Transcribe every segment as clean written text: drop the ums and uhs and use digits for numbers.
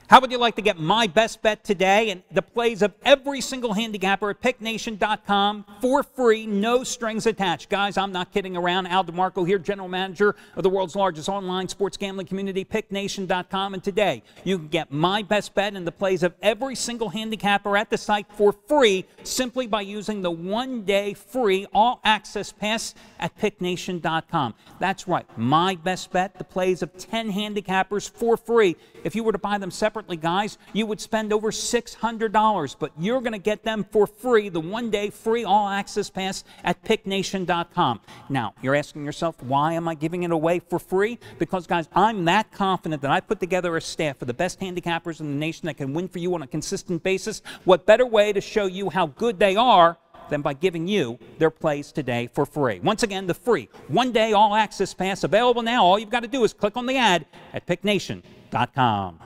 How would you like to get my best bet today and the plays of every single handicapper at PickNation.com for free, no strings attached? Guys, I'm not kidding around. Al DeMarco here, General Manager of the world's largest online sports gambling community, PickNation.com. And today, you can get my best bet and the plays of every single handicapper at the site for free simply by using the one-day free all-access pass at PickNation.com. That's right, my best bet, the plays of 10 handicappers for free. If you were to buy them separately, guys, you would spend over $600, but you're going to get them for free, the one-day free all-access pass at PickNation.com. Now, you're asking yourself, why am I giving it away for free? Because, guys, I'm that confident that I put together a staff of the best handicappers in the nation that can win for you on a consistent basis. What better way to show you how good they are than by giving you their plays today for free? Once again, the free one-day all-access pass available now. All you've got to do is click on the ad at PickNation.com.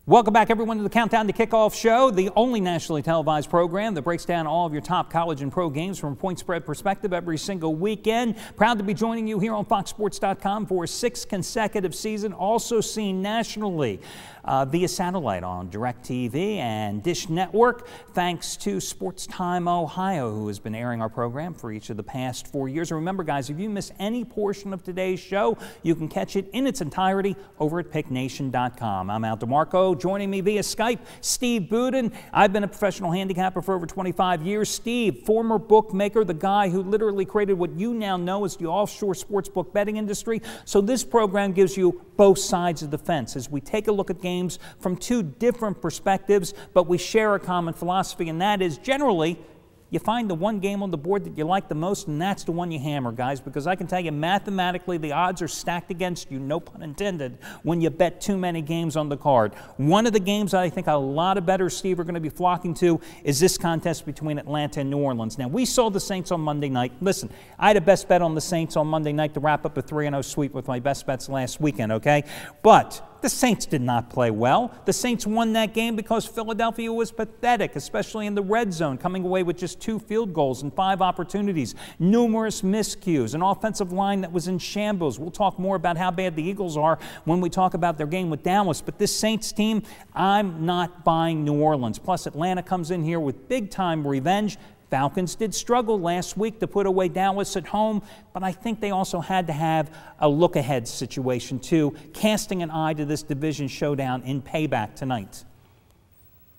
Welcome back, everyone, to the Countdown to Kickoff show, the only nationally televised program that breaks down all of your top college and pro games from a point spread perspective every single weekend. Proud to be joining you here on FoxSports.com for a 6th consecutive season, also seen nationally via satellite on DirecTV and Dish Network, thanks to Sports Time Ohio, who has been airing our program for each of the past 4 years. And remember, guys, if you miss any portion of today's show, you can catch it in its entirety over at PickNation.com. I'm Al DeMarco. Joining me via Skype, Steve Budin. I've been a professional handicapper for over 25 years. Steve, former bookmaker, the guy who literally created what you now know as the offshore sportsbook betting industry. So this program gives you both sides of the fence as we take a look at games from two different perspectives, but we share a common philosophy, and that is generally you find the one game on the board that you like the most, and that's the one you hammer, guys, because I can tell you mathematically the odds are stacked against you, no pun intended, when you bet too many games on the card. One of the games I think a lot of bettors, Steve, are going to be flocking to is this contest between Atlanta and New Orleans. Now, we saw the Saints on Monday night. Listen, I had a best bet on the Saints on Monday night to wrap up a 3-0 sweep with my best bets last weekend, okay? But the Saints did not play well. The Saints won that game because Philadelphia was pathetic, especially in the red zone, coming away with just 2 field goals and 5 opportunities, numerous miscues, an offensive line that was in shambles. We'll talk more about how bad the Eagles are when we talk about their game with Dallas. But this Saints team, I'm not buying New Orleans. Plus, Atlanta comes in here with big-time revenge. Falcons did struggle last week to put away Dallas at home, but I think they also had to have a look-ahead situation, too, casting an eye to this division showdown in payback tonight.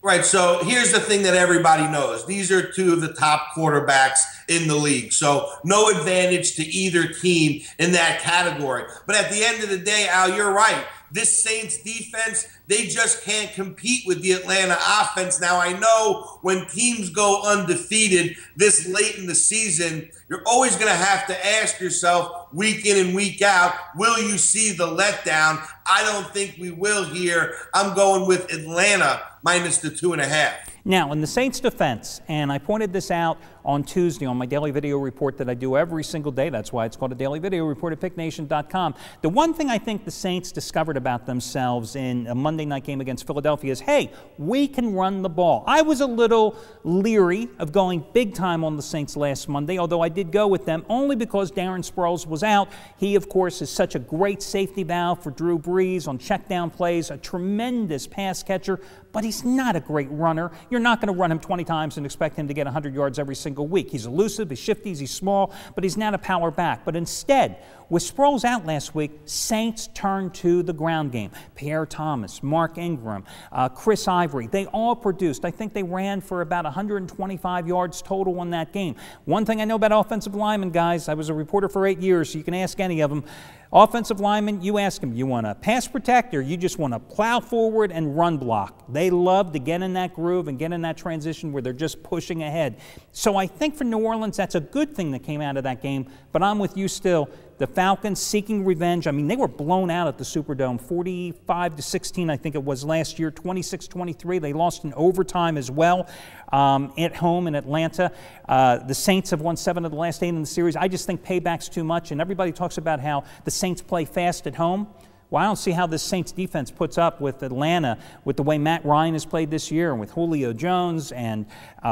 Right, so here's the thing that everybody knows. These are two of the top quarterbacks in the league, so no advantage to either team in that category. But at the end of the day, Al, you're right. This Saints defense, they just can't compete with the Atlanta offense. Now, I know when teams go undefeated this late in the season, you're always going to have to ask yourself week in and week out, will you see the letdown? I don't think we will here. I'm going with Atlanta minus the 2.5. Now, in the Saints' defense, and I pointed this out on Tuesday on my daily video report that I do every single day. That's why it's called a daily video report at PickNation.com. The one thing I think the Saints discovered about themselves in a Monday night game against Philadelphia is, hey, we can run the ball. I was a little leery of going big time on the Saints last Monday, although I did go with them only because Darren Sproles was out. He, of course, is such a great safety valve for Drew Brees on check down plays, a tremendous pass catcher, but he's not a great runner. You're not going to run him 20 times and expect him to get 100 yards every single week. He's elusive, he's shifty, he's small, but he's not a power back. But instead, with Sproles out last week, Saints turned to the ground game. Pierre Thomas, Mark Ingram, Chris Ivory, they all produced. I think they ran for about 125 yards total in that game. One thing I know about offensive linemen, guys, I was a reporter for 8 years, so you can ask any of them. Offensive linemen, you ask them, you want to pass protect or you just want to plow forward and run block? They love to get in that groove and get in that transition where they're just pushing ahead. So I think for New Orleans, that's a good thing that came out of that game, but I'm with you still. The Falcons seeking revenge. I mean, they were blown out at the Superdome, 45-16, I think it was last year, 26-23. They lost in overtime as well at home in Atlanta. The Saints have won 7 of the last 8 in the series. I just think payback's too much, and everybody talks about how the Saints play fast at home. Well, I don't see how this Saints defense puts up with Atlanta, with the way Matt Ryan has played this year, and with Julio Jones and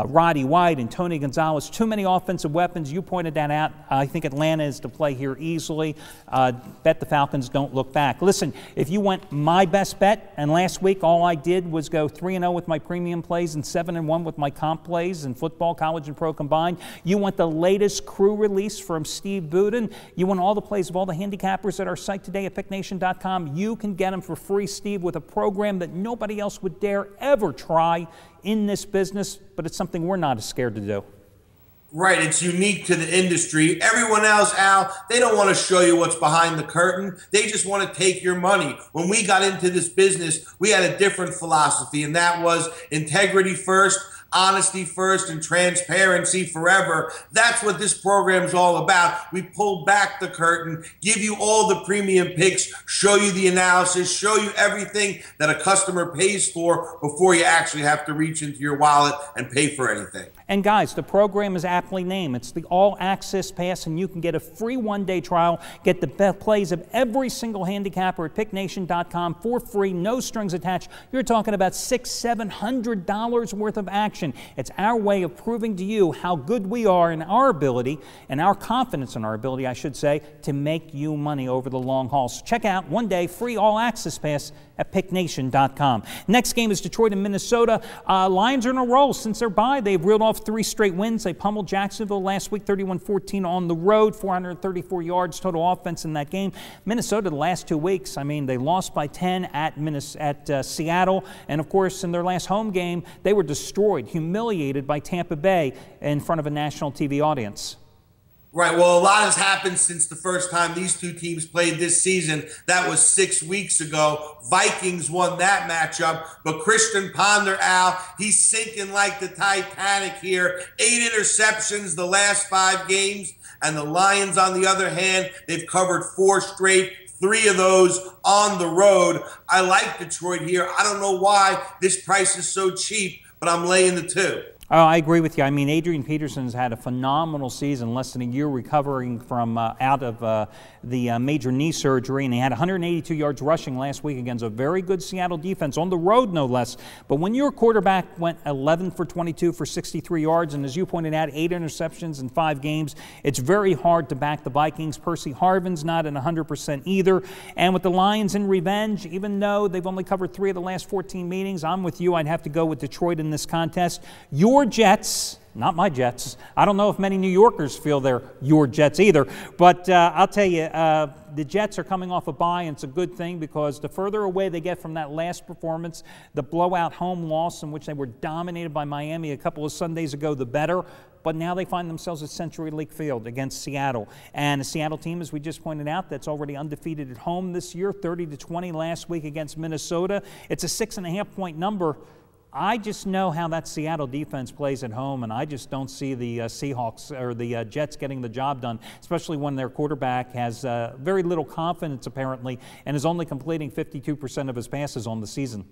Roddy White and Tony Gonzalez. Too many offensive weapons. You pointed that out. I think Atlanta is to play here easily. Bet the Falcons don't look back. Listen, if you want my best bet, and last week all I did was go 3-0 with my premium plays and 7-1 with my comp plays in football, college, and pro combined. You want the latest crew release from Steve Budin. You want all the plays of all the handicappers at our site today at picknation.com. You can get them for free, Steve, with a program that nobody else would dare ever try in this business, but it's something we're not as scared to do. Right, it's unique to the industry. Everyone else, Al, they don't want to show you what's behind the curtain. They just want to take your money. When we got into this business, we had a different philosophy, and that was integrity first, honesty first, and transparency forever. That's what this program is all about. We pull back the curtain, give you all the premium picks, show you the analysis, show you everything that a customer pays for before you actually have to reach into your wallet and pay for anything. And guys, the program is aptly named. It's the All Access Pass, and you can get a free one-day trial. Get the best plays of every single handicapper at picknation.com for free, no strings attached. You're talking about $600–700 worth of action. It's our way of proving to you how good we are in our ability, and our confidence in our ability, I should say, to make you money over the long haul. So check out one-day free All Access Pass at picknation.com. Next game is Detroit and Minnesota. Lions are in a roll since their bye. They've reeled off 3 straight wins. They pummeled Jacksonville last week, 31-14 on the road, 434 yards total offense in that game. Minnesota, the last 2 weeks, I mean, they lost by 10 at Seattle, and of course, in their last home game, they were destroyed, humiliated by Tampa Bay in front of a national TV audience. Right. Well, a lot has happened since the first time these two teams played this season. That was 6 weeks ago. Vikings won that matchup, but Christian Ponder, Al, he's sinking like the Titanic here. 8 interceptions the last 5 games, and the Lions, on the other hand, they've covered 4 straight. 3 of those on the road. I like Detroit here. I don't know why this price is so cheap, but I'm laying the 2. Oh, I agree with you. I mean, Adrian Peterson's had a phenomenal season, less than a year recovering from out of the major knee surgery, and he had 182 yards rushing last week against a very good Seattle defense, on the road no less. But when your quarterback went 11 for 22 for 63 yards, and as you pointed out, 8 interceptions in 5 games, it's very hard to back the Vikings. Percy Harvin's not at 100% either. And with the Lions in revenge, even though they've only covered 3 of the last 14 meetings, I'm with you. I'd have to go with Detroit in this contest. Your Jets, not my Jets. I don't know if many New Yorkers feel they're your Jets either, but I'll tell you, the Jets are coming off a bye, and it's a good thing because the further away they get from that last performance, the blowout home loss in which they were dominated by Miami a couple of Sundays ago, the better. But now they find themselves at CenturyLink Field against Seattle. And a Seattle team, as we just pointed out, that's already undefeated at home this year, 30-20 last week against Minnesota. It's a 6.5-point number. I just know how that Seattle defense plays at home, and I just don't see the Seahawks or the Jets getting the job done, especially when their quarterback has very little confidence, apparently, and is only completing 52% of his passes on the season.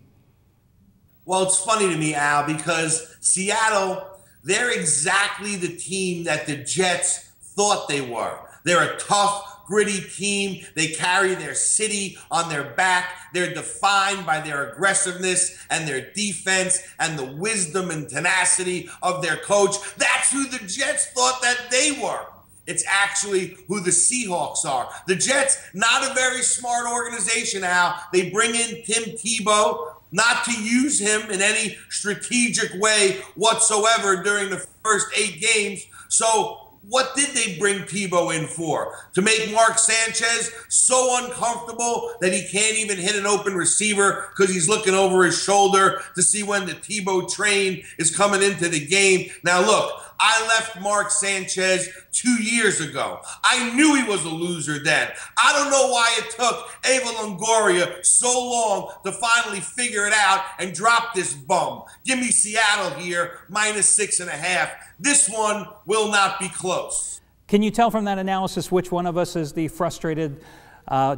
Well, it's funny to me, Al, because Seattle, they're exactly the team that the Jets thought they were. They're a tough, gritty team. They carry their city on their back. They're defined by their aggressiveness and their defense and the wisdom and tenacity of their coach. That's who the Jets thought that they were. It's actually who the Seahawks are. The Jets, not a very smart organization, Al. They bring in Tim Tebow, not to use him in any strategic way whatsoever during the first 8 games. So what did they bring Tebow in for? To make Mark Sanchez so uncomfortable that he can't even hit an open receiver because he's looking over his shoulder to see when the Tebow train is coming into the game. Now, look, I left Mark Sanchez 2 years ago. I knew he was a loser then. I don't know why it took Eva Longoria so long to finally figure it out and drop this bum. Give me Seattle here, -6.5. This one will not be close. Can you tell from that analysis which one of us is the frustrated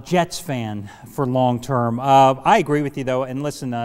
Jets fan for long term? I agree with you, though. And listen,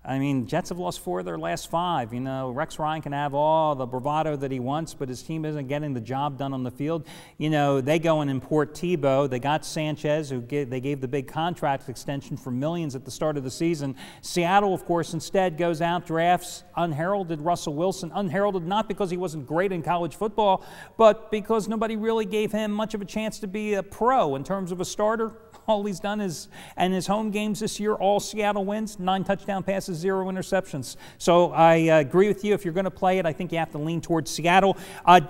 I mean, Jets have lost 4 of their last 5. You know, Rex Ryan can have all the bravado that he wants, but his team isn't getting the job done on the field. You know, they go and import Tebow. They got Sanchez, they gave the big contract extension for millions at the start of the season. Seattle, of course, instead goes out, drafts unheralded Russell Wilson. Unheralded not because he wasn't great in college football, but because nobody really gave him much of a chance to be a pro in terms of a starter. All he's done is, and his home games this year, all Seattle wins, 9 touchdown passes, 0 interceptions. So I agree with you. If you're going to play it, I think you have to lean towards Seattle.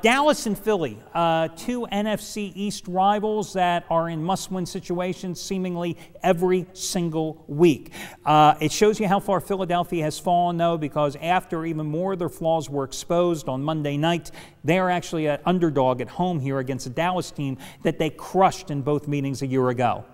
Dallas and Philly, 2 NFC East rivals that are in must-win situations seemingly every single week. It shows you how far Philadelphia has fallen, though, because after even more of their flaws were exposed on Monday night, they are actually an underdog at home here against a Dallas team that they crushed in both meetings a year ago.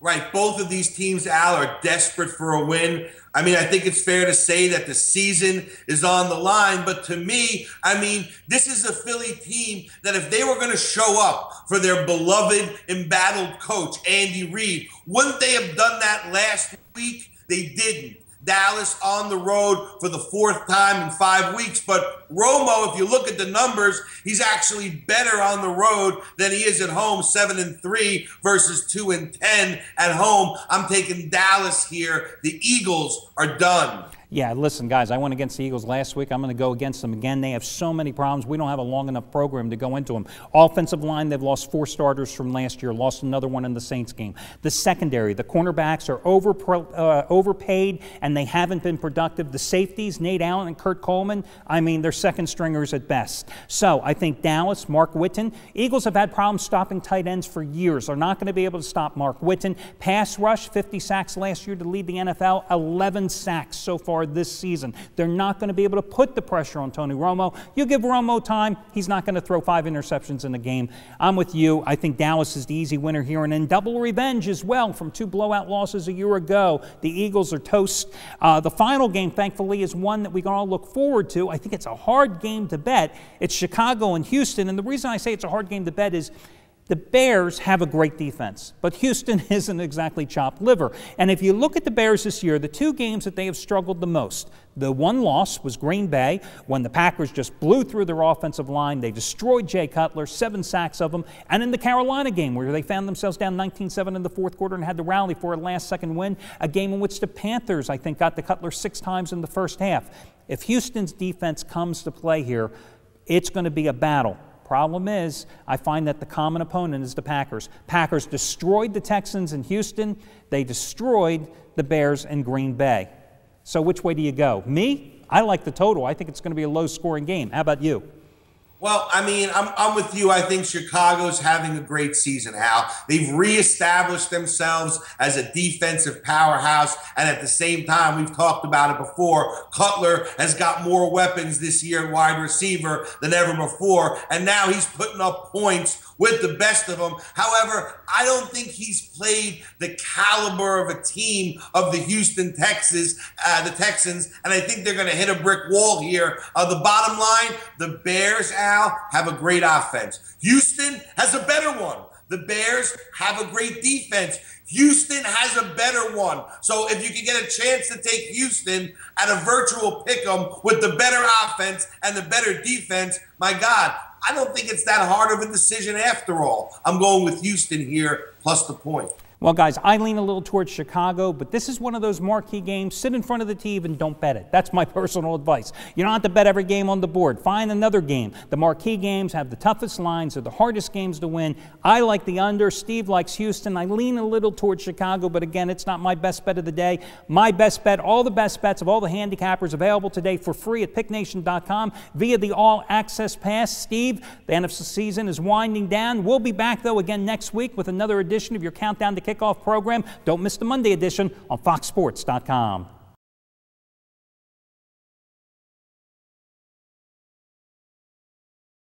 Right. Both of these teams, Al, are desperate for a win. I mean, I think it's fair to say that the season is on the line. But to me, I mean, this is a Philly team that if they were going to show up for their beloved, embattled coach, Andy Reid, wouldn't they have done that last week? They didn't. Dallas on the road for the 4th time in 5 weeks. But Romo, if you look at the numbers, he's actually better on the road than he is at home, 7-3 versus 2-10 at home. I'm taking Dallas here. The Eagles are done. Yeah, listen, guys, I went against the Eagles last week. I'm going to go against them again. They have so many problems. We don't have a long enough program to go into them. Offensive line, they've lost 4 starters from last year, lost another one in the Saints game. The secondary, the cornerbacks are overpaid, and they haven't been productive. The safeties, Nate Allen and Kurt Coleman, I mean, they're second stringers at best. So I think Dallas, Mark Witten. Eagles have had problems stopping tight ends for years. They're not going to be able to stop Mark Witten. Pass rush, 50 sacks last year to lead the NFL, 11 sacks so far this season. They're not going to be able to put the pressure on Tony Romo. You give Romo time, he's not going to throw 5 interceptions in the game. I'm with you. I think Dallas is the easy winner here, and in double revenge as well from 2 blowout losses a year ago. The Eagles are toast. The final game, thankfully, is one that we can all look forward to. I think it's a hard game to bet. It's Chicago and Houston, and the reason I say it's a hard game to bet is the Bears have a great defense, but Houston isn't exactly chopped liver. And if you look at the Bears this year, the 2 games that they have struggled the most, the one loss was Green Bay when the Packers just blew through their offensive line. They destroyed Jay Cutler, 7 sacks of them. And in the Carolina game where they found themselves down 19-7 in the 4th quarter and had to rally for a last-second win, a game in which the Panthers, I think, got to Cutler 6 times in the first half. If Houston's defense comes to play here, it's going to be a battle. Problem is, I find that the common opponent is the Packers. Packers destroyed the Texans in Houston. They destroyed the Bears in Green Bay. So which way do you go? Me? I like the total. I think it's going to be a low-scoring game. How about you? Well, I mean, I'm with you. I think Chicago's having a great season, Hal. They've reestablished themselves as a defensive powerhouse, and at the same time, we've talked about it before, Cutler has got more weapons this year at wide receiver than ever before, and now he's putting up points with the best of them. However, I don't think he's played the caliber of a team of the Houston Texans, and I think they're going to hit a brick wall here. The bottom line, the Bears, Al, have a great offense. Houston has a better one. The Bears have a great defense. Houston has a better one. So if you can get a chance to take Houston at a virtual pick'em with the better offense and the better defense, my God, I don't think it's that hard of a decision after all. I'm going with Houston here, plus the point. Well, guys, I lean a little towards Chicago, but this is one of those marquee games. Sit in front of the TV and don't bet it. That's my personal advice. You don't have to bet every game on the board. Find another game. The marquee games have the toughest lines. They're the hardest games to win. I like the under. Steve likes Houston. I lean a little towards Chicago, but again, it's not my best bet of the day. My best bet, all the best bets of all the handicappers available today for free at picknation.com via the All-Access Pass. Steve, the NFC season is winding down. We'll be back, though, again next week with another edition of your Countdown to Kickoff program. Don't miss the Monday edition on foxsports.com.